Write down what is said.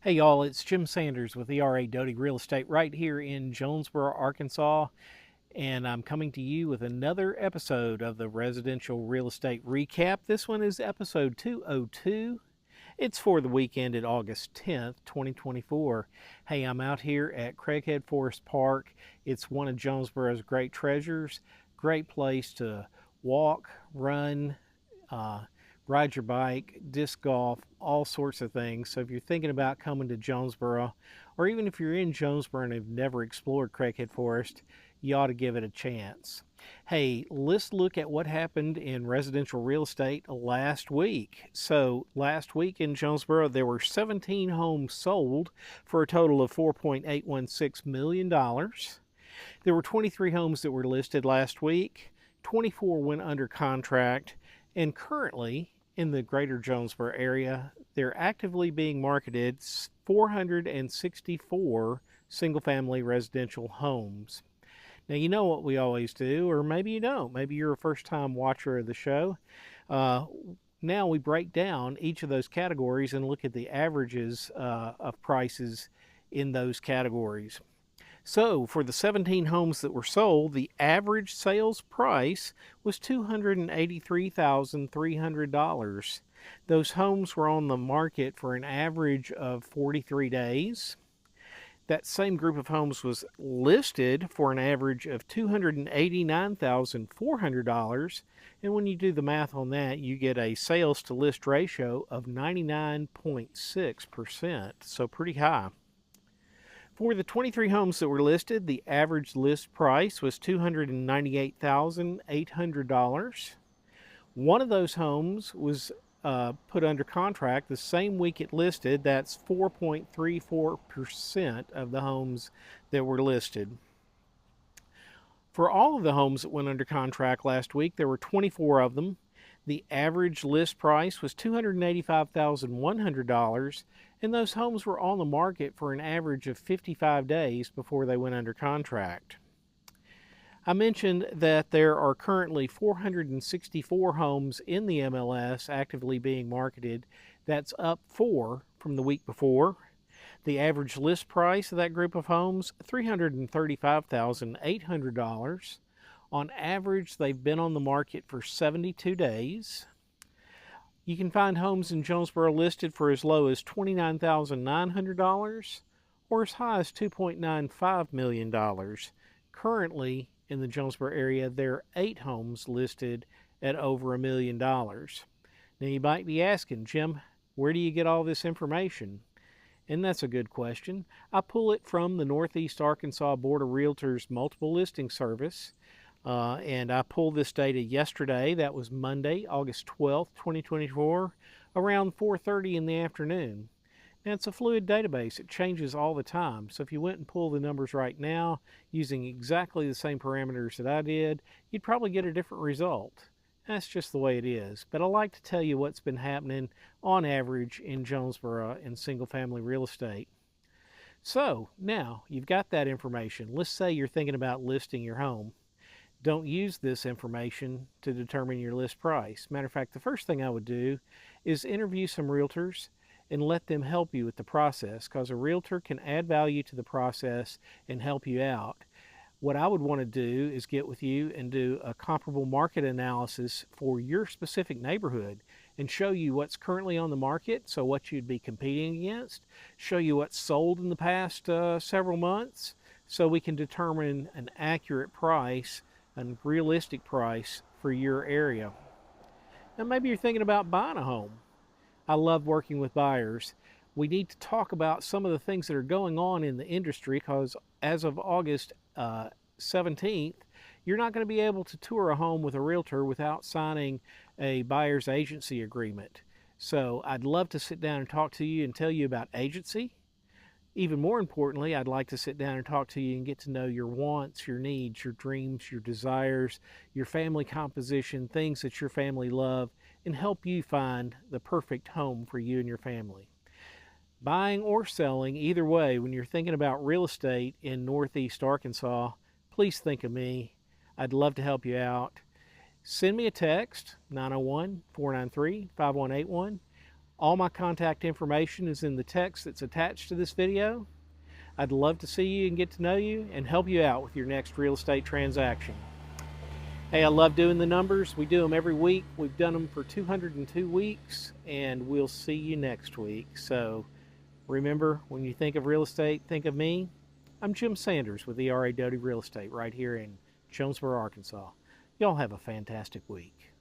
Hey y'all, it's Jim Sanders with ERA Doty Real Estate right here in Jonesboro, Arkansas, and I'm coming to you with another episode of the Residential Real Estate Recap. This one is episode 202. It's for the weekend at August 10th, 2024. Hey, I'm out here at Craighead Forest Park. It's one of Jonesboro's great treasures. Great place to walk, run, ride your bike, disc golf, all sorts of things. So if you're thinking about coming to Jonesboro, or even if you're in Jonesboro and have never explored Craighead Forest, you ought to give it a chance. Hey, let's look at what happened in residential real estate last week. So last week in Jonesboro, there were 17 homes sold for a total of $4.816 million. There were 23 homes that were listed last week. 24 went under contract, and currently in the greater Jonesboro area, they're actively being marketed 464 single-family residential homes. Now, you know what we always do, or maybe you don't. Maybe you're a first-time watcher of the show. Now we break down each of those categories and look at the averages of prices in those categories. So for the 17 homes that were sold, the average sales price was $283,300. Those homes were on the market for an average of 43 days. That same group of homes was listed for an average of $289,400. And when you do the math on that, you get a sales to list ratio of 99.6%. So pretty high. For the 23 homes that were listed, the average list price was $298,800. One of those homes was put under contract the same week it listed. That's 4.34% of the homes that were listed. For all of the homes that went under contract last week, there were 24 of them. The average list price was $285,100, and those homes were on the market for an average of 55 days before they went under contract. I mentioned that there are currently 464 homes in the MLS actively being marketed. That's up 4 from the week before. The average list price of that group of homes, $335,800. On average, they've been on the market for 72 days. You can find homes in Jonesboro listed for as low as $29,900 or as high as $2.95 million. Currently, in the Jonesboro area, there are 8 homes listed at over $1 million. Now, you might be asking, Jim, where do you get all this information? And that's a good question. I pull it from the Northeast Arkansas Board of Realtors Multiple Listing Service. And I pulled this data yesterday. That was Monday, August 12th, 2024, around 4:30 in the afternoon. Now, it's a fluid database. It changes all the time. So if you went and pulled the numbers right now using exactly the same parameters that I did, you'd probably get a different result. That's just the way it is. But I like to tell you what's been happening on average in Jonesboro in single-family real estate. So now you've got that information. Let's say you're thinking about listing your home. Don't use this information to determine your list price. Matter of fact, the first thing I would do is interview some realtors and let them help you with the process, because a realtor can add value to the process and help you out. What I would want to do is get with you and do a comparable market analysis for your specific neighborhood and show you what's currently on the market, so what you'd be competing against, show you what's sold in the past several months, so we can determine an accurate price and realistic price for your area. Now, maybe you're thinking about buying a home. I love working with buyers. We need to talk about some of the things that are going on in the industry, because as of August 17th, you're not going to be able to tour a home with a realtor without signing a buyer's agency agreement. So I'd love to sit down and talk to you and tell you about agency. Even more importantly, I'd like to sit down and talk to you and get to know your wants, your needs, your dreams, your desires, your family composition, things that your family love, and help you find the perfect home for you and your family. Buying or selling, either way, when you're thinking about real estate in Northeast Arkansas, please think of me. I'd love to help you out. Send me a text, 901-493-5181. All my contact information is in the text that's attached to this video. I'd love to see you and get to know you and help you out with your next real estate transaction. Hey, I love doing the numbers. We do them every week. We've done them for 202 weeks, and we'll see you next week. So remember, when you think of real estate, think of me. I'm Jim Sanders with ERA Doty Real Estate right here in Jonesboro, Arkansas. Y'all have a fantastic week.